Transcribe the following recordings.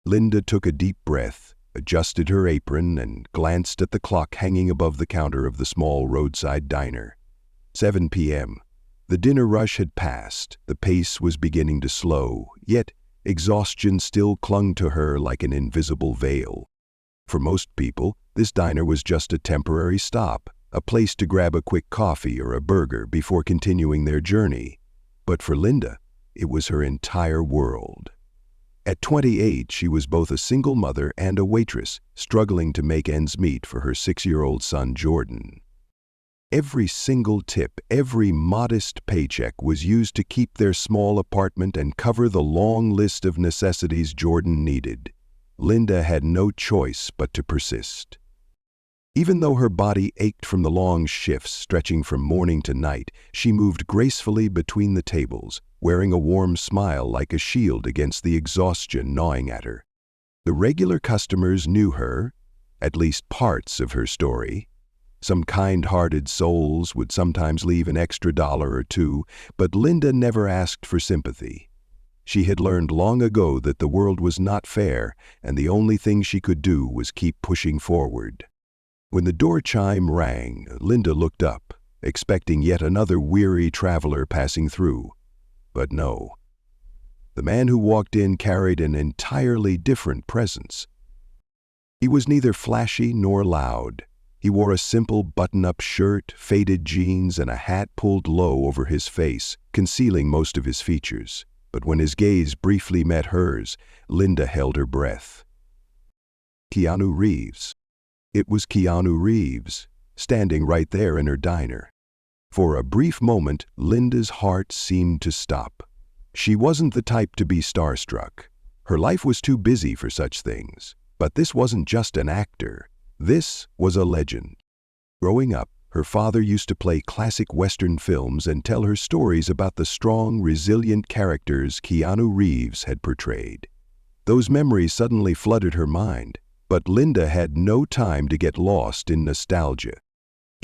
Linda took a deep breath, adjusted her apron, and glanced at the clock hanging above the counter of the small roadside diner. 7 p.m. The dinner rush had passed, the pace was beginning to slow, yet exhaustion still clung to her like an invisible veil. For most people, this diner was just a temporary stop, a place to grab a quick coffee or a burger before continuing their journey. But for Linda, it was her entire world. At 28, she was both a single mother and a waitress, struggling to make ends meet for her 6-year-old son, Jordan. Every single tip, every modest paycheck was used to keep their small apartment and cover the long list of necessities Jordan needed. Linda had no choice but to persist. Even though her body ached from the long shifts stretching from morning to night, she moved gracefully between the tables, wearing a warm smile like a shield against the exhaustion gnawing at her. The regular customers knew her, at least parts of her story. Some kind-hearted souls would sometimes leave an extra $1 or $2, but Linda never asked for sympathy. She had learned long ago that the world was not fair, and the only thing she could do was keep pushing forward. When the door chime rang, Linda looked up, expecting yet another weary traveler passing through. But no. The man who walked in carried an entirely different presence. He was neither flashy nor loud. He wore a simple button-up shirt, faded jeans, and a hat pulled low over his face, concealing most of his features. But when his gaze briefly met hers, Linda held her breath. Keanu Reeves. It was Keanu Reeves, standing right there in her diner. For a brief moment, Linda's heart seemed to stop. She wasn't the type to be starstruck. Her life was too busy for such things. But this wasn't just an actor. This was a legend. Growing up, her father used to play classic Western films and tell her stories about the strong, resilient characters Keanu Reeves had portrayed. Those memories suddenly flooded her mind. But Linda had no time to get lost in nostalgia.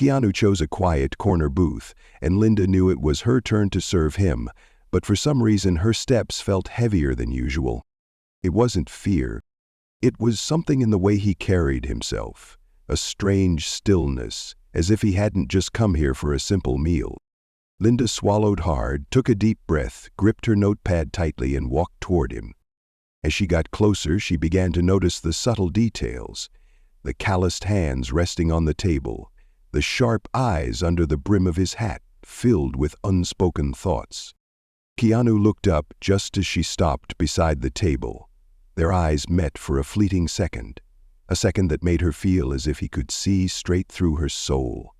Keanu chose a quiet corner booth, and Linda knew it was her turn to serve him, but for some reason her steps felt heavier than usual. It wasn't fear. It was something in the way he carried himself, a strange stillness, as if he hadn't just come here for a simple meal. Linda swallowed hard, took a deep breath, gripped her notepad tightly, and walked toward him. As she got closer, she began to notice the subtle details, the calloused hands resting on the table, the sharp eyes under the brim of his hat, filled with unspoken thoughts. Keanu looked up just as she stopped beside the table. Their eyes met for a fleeting second, a second that made her feel as if he could see straight through her soul.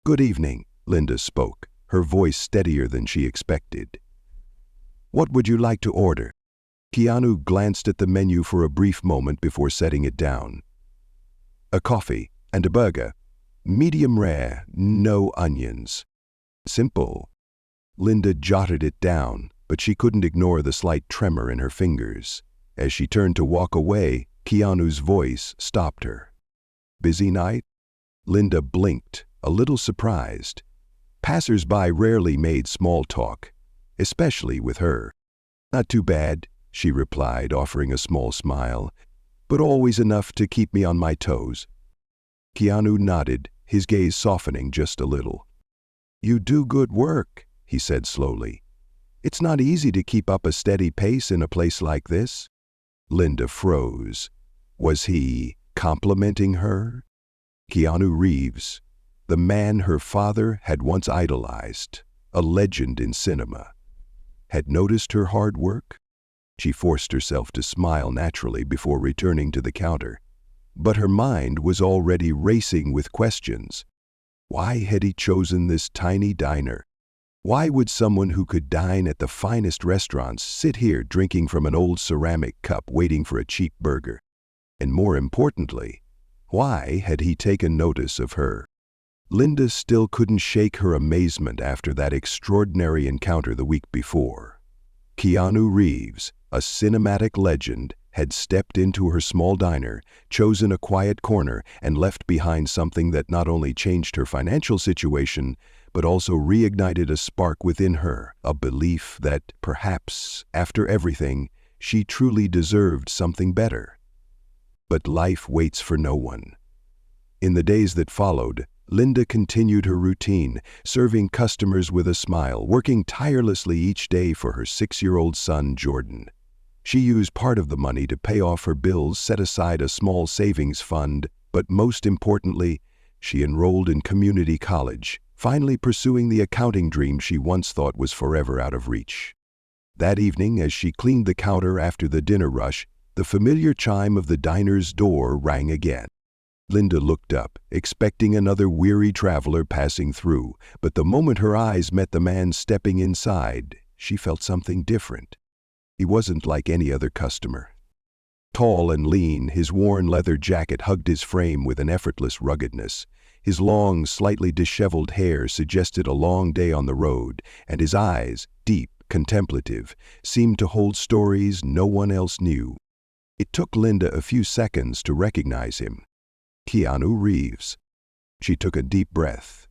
"Good evening," Linda spoke, her voice steadier than she expected. "What would you like to order?" Keanu glanced at the menu for a brief moment before setting it down. "A coffee and a burger. Medium rare, no onions." "Simple." Linda jotted it down, but she couldn't ignore the slight tremor in her fingers. As she turned to walk away, Keanu's voice stopped her. "Busy night?" Linda blinked, a little surprised. Passers-by rarely made small talk, especially with her. "Not too bad," she replied, offering a small smile, "but always enough to keep me on my toes." Keanu nodded, his gaze softening just a little. "You do good work," he said slowly. "It's not easy to keep up a steady pace in a place like this." Linda froze. Was he complimenting her? Keanu Reeves, the man her father had once idolized, a legend in cinema, had noticed her hard work? She forced herself to smile naturally before returning to the counter. But her mind was already racing with questions. Why had he chosen this tiny diner? Why would someone who could dine at the finest restaurants sit here drinking from an old ceramic cup waiting for a cheap burger? And more importantly, why had he taken notice of her? Linda still couldn't shake her amazement after that extraordinary encounter the week before. Keanu Reeves, a cinematic legend, had stepped into her small diner, chosen a quiet corner, and left behind something that not only changed her financial situation, but also reignited a spark within her, a belief that, perhaps, after everything, she truly deserved something better. But life waits for no one. In the days that followed, Linda continued her routine, serving customers with a smile, working tirelessly each day for her 6-year-old son, Jordan. She used part of the money to pay off her bills, set aside a small savings fund, but most importantly, she enrolled in community college, finally pursuing the accounting dream she once thought was forever out of reach. That evening, as she cleaned the counter after the dinner rush, the familiar chime of the diner's door rang again. Linda looked up, expecting another weary traveler passing through, but the moment her eyes met the man stepping inside, she felt something different. He wasn't like any other customer. Tall and lean, his worn leather jacket hugged his frame with an effortless ruggedness. His long, slightly disheveled hair suggested a long day on the road, and his eyes, deep, contemplative, seemed to hold stories no one else knew. It took Linda a few seconds to recognize him. Keanu Reeves. She took a deep breath.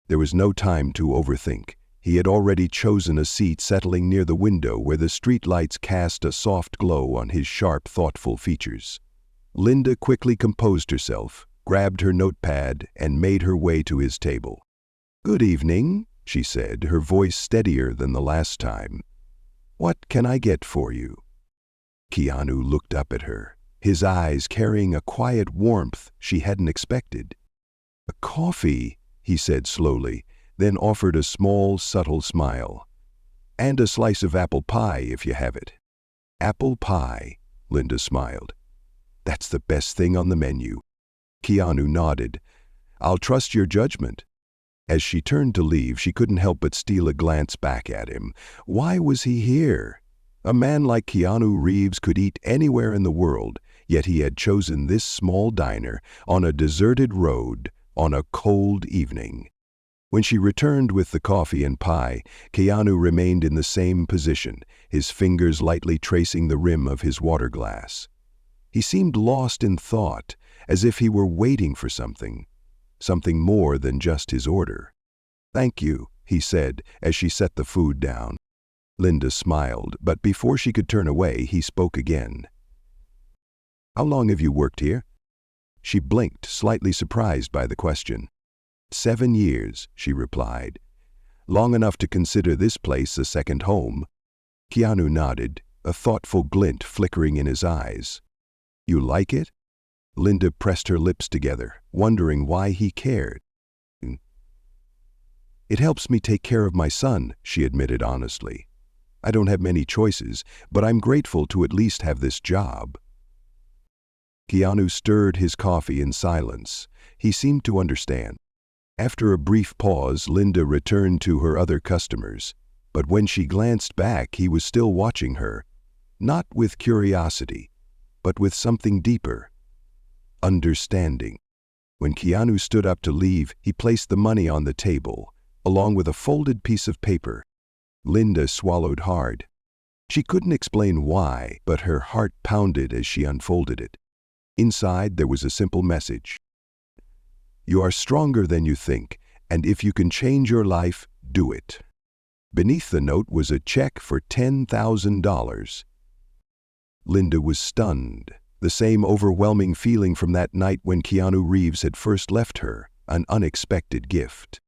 There was no time to overthink. He had already chosen a seat, settling near the window where the streetlights cast a soft glow on his sharp, thoughtful features. Linda quickly composed herself, grabbed her notepad, and made her way to his table. "Good evening," she said, her voice steadier than the last time. "What can I get for you?" Keanu looked up at her, his eyes carrying a quiet warmth she hadn't expected. "A coffee," he said slowly, then offered a small, subtle smile. "And a slice of apple pie if you have it." "Apple pie," Linda smiled. "That's the best thing on the menu." Keanu nodded. "I'll trust your judgment." As she turned to leave, she couldn't help but steal a glance back at him. Why was he here? A man like Keanu Reeves could eat anywhere in the world, yet he had chosen this small diner on a deserted road on a cold evening. When she returned with the coffee and pie, Keanu remained in the same position, his fingers lightly tracing the rim of his water glass. He seemed lost in thought, as if he were waiting for something more than just his order. "Thank you," he said as she set the food down. Linda smiled, but before she could turn away, he spoke again. "How long have you worked here?" She blinked, slightly surprised by the question. 7 years, she replied. "Long enough to consider this place a second home." Keanu nodded, a thoughtful glint flickering in his eyes. "You like it?" Linda pressed her lips together, wondering why he cared. "It helps me take care of my son," she admitted honestly. "I don't have many choices, but I'm grateful to at least have this job." Keanu stirred his coffee in silence. He seemed to understand. After a brief pause, Linda returned to her other customers, but when she glanced back, he was still watching her, not with curiosity, but with something deeper. Understanding. When Keanu stood up to leave, he placed the money on the table, along with a folded piece of paper. Linda swallowed hard. She couldn't explain why, but her heart pounded as she unfolded it. Inside, there was a simple message. "You are stronger than you think, and if you can change your life, do it." Beneath the note was a check for $10,000. Linda was stunned, the same overwhelming feeling from that night when Keanu Reeves had first left her, an unexpected gift.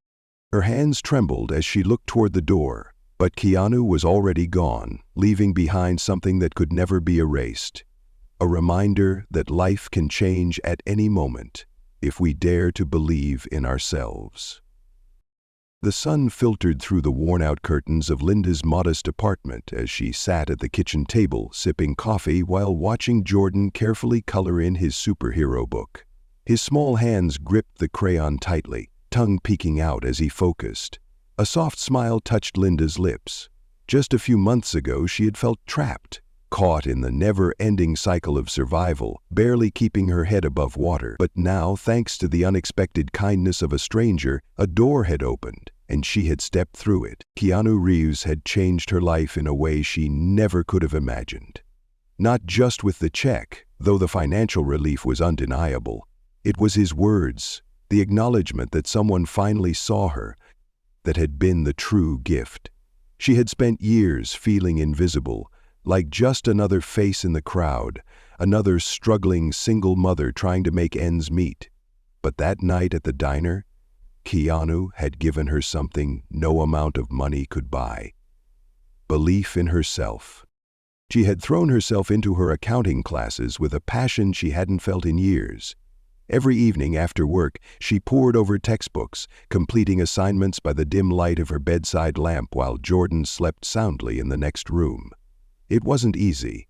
Her hands trembled as she looked toward the door, but Keanu was already gone, leaving behind something that could never be erased. A reminder that life can change at any moment, if we dare to believe in ourselves. The sun filtered through the worn-out curtains of Linda's modest apartment as she sat at the kitchen table sipping coffee while watching Jordan carefully color in his superhero book. His small hands gripped the crayon tightly, tongue peeking out as he focused. A soft smile touched Linda's lips. Just a few months ago, she had felt trapped, caught in the never-ending cycle of survival, barely keeping her head above water. But now, thanks to the unexpected kindness of a stranger, a door had opened, and she had stepped through it. Keanu Reeves had changed her life in a way she never could have imagined. Not just with the check, though the financial relief was undeniable. It was his words, the acknowledgement that someone finally saw her, that had been the true gift. She had spent years feeling invisible, like just another face in the crowd, another struggling single mother trying to make ends meet. But that night at the diner, Keanu had given her something no amount of money could buy: belief in herself. She had thrown herself into her accounting classes with a passion she hadn't felt in years. Every evening after work, she pored over textbooks, completing assignments by the dim light of her bedside lamp while Jordan slept soundly in the next room. It wasn't easy.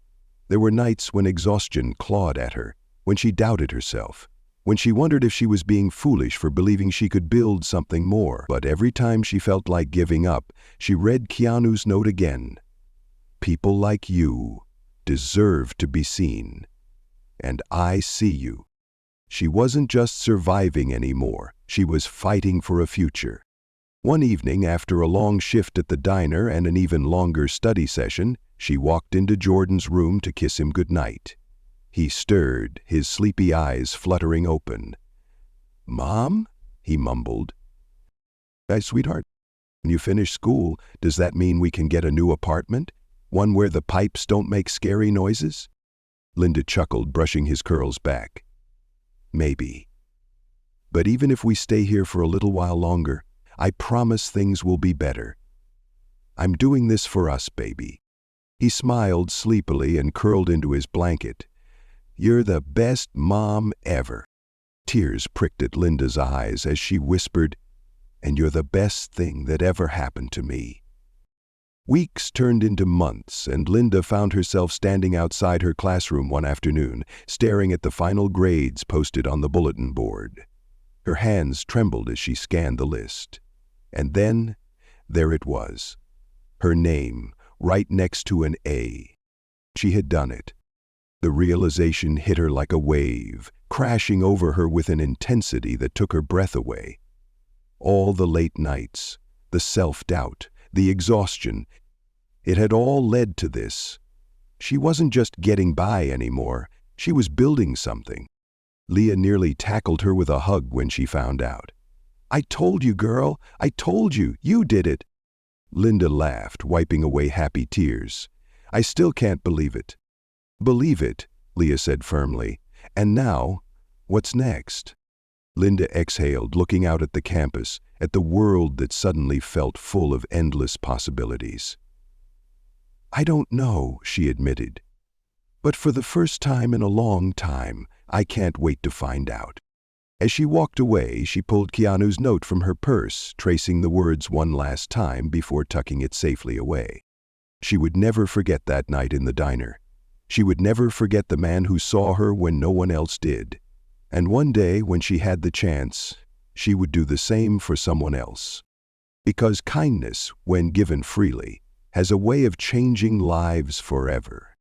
There were nights when exhaustion clawed at her, when she doubted herself, when she wondered if she was being foolish for believing she could build something more. But every time she felt like giving up, she read Keanu's note again. People like you deserve to be seen. And I see you. She wasn't just surviving anymore, she was fighting for a future. One evening, after a long shift at the diner and an even longer study session, she walked into Jordan's room to kiss him goodnight. He stirred, his sleepy eyes fluttering open. "Mom?" he mumbled. "Hey, sweetheart, when you finish school, does that mean we can get a new apartment? One where the pipes don't make scary noises?" Linda chuckled, brushing his curls back. "Maybe. But even if we stay here for a little while longer, I promise things will be better. I'm doing this for us, baby." He smiled sleepily and curled into his blanket. "You're the best mom ever." Tears pricked at Linda's eyes as she whispered, "And you're the best thing that ever happened to me." Weeks turned into months, and Linda found herself standing outside her classroom one afternoon, staring at the final grades posted on the bulletin board. Her hands trembled as she scanned the list. And then, there it was. Her name, right next to an A. She had done it. The realization hit her like a wave, crashing over her with an intensity that took her breath away. All the late nights, the self-doubt, the exhaustion, it had all led to this. She wasn't just getting by anymore, she was building something. Leah nearly tackled her with a hug when she found out. "I told you, girl, I told you, you did it." Linda laughed, wiping away happy tears. "I still can't believe it." "Believe it," Leah said firmly. "And now, what's next?" Linda exhaled, looking out at the campus, at the world that suddenly felt full of endless possibilities. "I don't know," she admitted. "But for the first time in a long time, I can't wait to find out." As she walked away, she pulled Keanu's note from her purse, tracing the words one last time before tucking it safely away. She would never forget that night in the diner. She would never forget the man who saw her when no one else did. And one day, when she had the chance, she would do the same for someone else. Because kindness, when given freely, has a way of changing lives forever.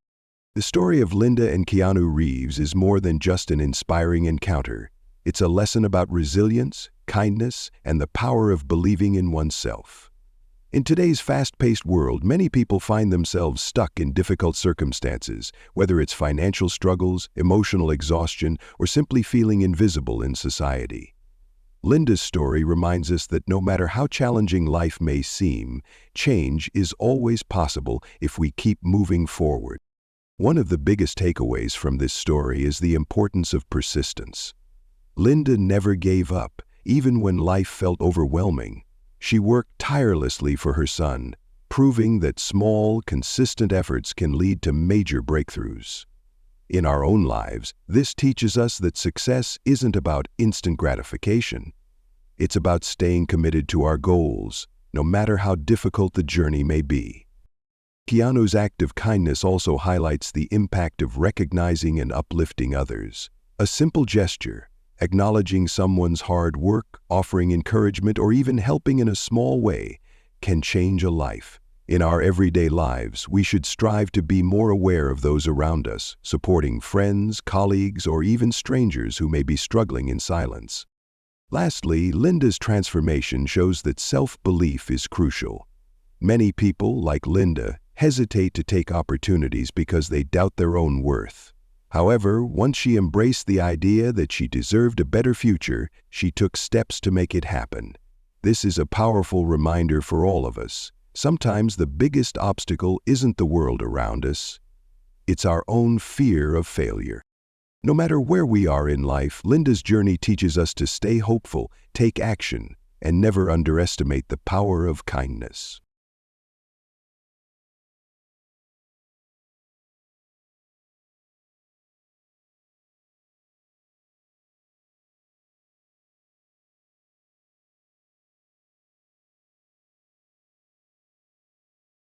The story of Linda and Keanu Reeves is more than just an inspiring encounter. It's a lesson about resilience, kindness, and the power of believing in oneself. In today's fast-paced world, many people find themselves stuck in difficult circumstances, whether it's financial struggles, emotional exhaustion, or simply feeling invisible in society. Linda's story reminds us that no matter how challenging life may seem, change is always possible if we keep moving forward. One of the biggest takeaways from this story is the importance of persistence. Linda never gave up, even when life felt overwhelming. She worked tirelessly for her son, proving that small, consistent efforts can lead to major breakthroughs. In our own lives, this teaches us that success isn't about instant gratification. It's about staying committed to our goals, no matter how difficult the journey may be. Keanu's act of kindness also highlights the impact of recognizing and uplifting others. A simple gesture, acknowledging someone's hard work, offering encouragement, or even helping in a small way, can change a life. In our everyday lives, we should strive to be more aware of those around us, supporting friends, colleagues, or even strangers who may be struggling in silence. Lastly, Linda's transformation shows that self-belief is crucial. Many people, like Linda, hesitate to take opportunities because they doubt their own worth. However, once she embraced the idea that she deserved a better future, she took steps to make it happen. This is a powerful reminder for all of us. Sometimes the biggest obstacle isn't the world around us, it's our own fear of failure. No matter where we are in life, Linda's journey teaches us to stay hopeful, take action, and never underestimate the power of kindness.